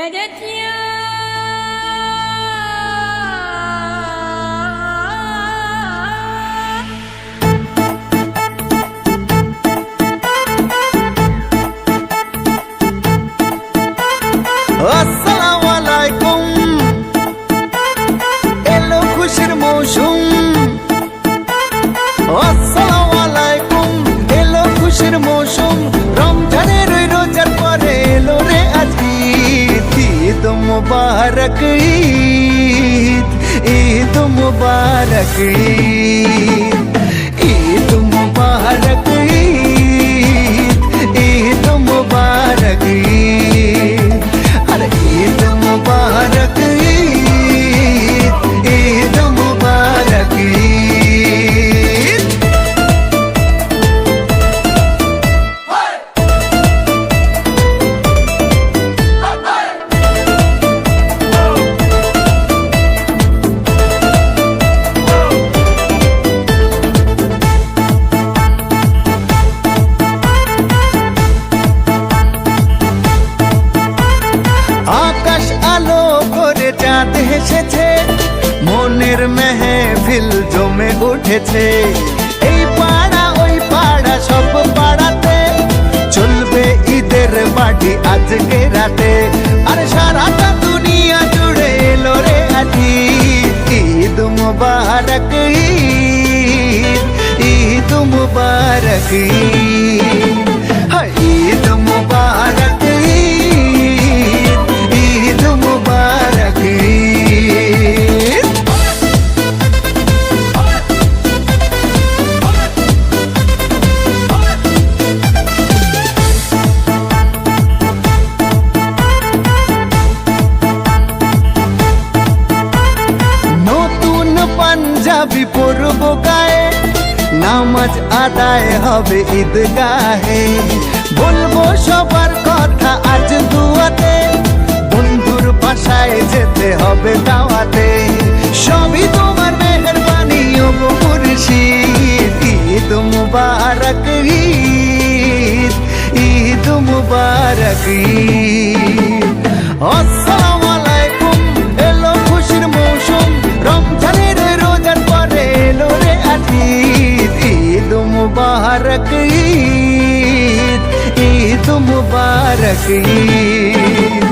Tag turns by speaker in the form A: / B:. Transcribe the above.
A: আসসালামু আলাইকুম, এলো খুশির মৌসুম। আসসালামু আলাইকুম, এলো খুশির মৌসুম। রমজানের রোজার পরে এলো রে আজ ঈদ। ঈদ মুবারক ঈদ, ঈদ মুবারক ঈদ, ঈদ মুবারক ঈদ, ঈদ মুবারক ঈদ। আরে ঈদ মুবারক ঈদ, ঈদ মুবারক ঈদ। আকাশ আলো করে চাঁদ হেসেছে, মনের মেহফিল জমে উঠেছে। এই পাড়া ওই পাড়া সব পাড়াতে চলবে ঈদের পার্টি আজকে রাতে। আর সারাটা দুনিয়া জুড়ে এলো রে আজ ঈদ। ঈদ মুবারক ঈদ, ঈদ মুবারক ঈদ, হায় ঈদ মুবারক ঈদ, ঈদ মুবারক ঈদ। নতুন পাঞ্জাবি পরব গায়ে, নামাজ আদায় হবে ঈদগাহে। বলবো সবার কথা আজ দুয়াতে, বন্ধুর বাসায় যেতে হবে দাওয়াতে। সবই তোমার মেহেরবানি ও মুর্শিদ। ঈদ মুবারক ঈদ, ঈদ মুবারক ঈদ। আসসালামু আলাইকুম, এলো খুশির মৌসুম। রমজানের রোজার পরে এলো রে আজ ঈদ। ঈদ মুবারক ঈদ, ঈদ মুবারক ঈদ।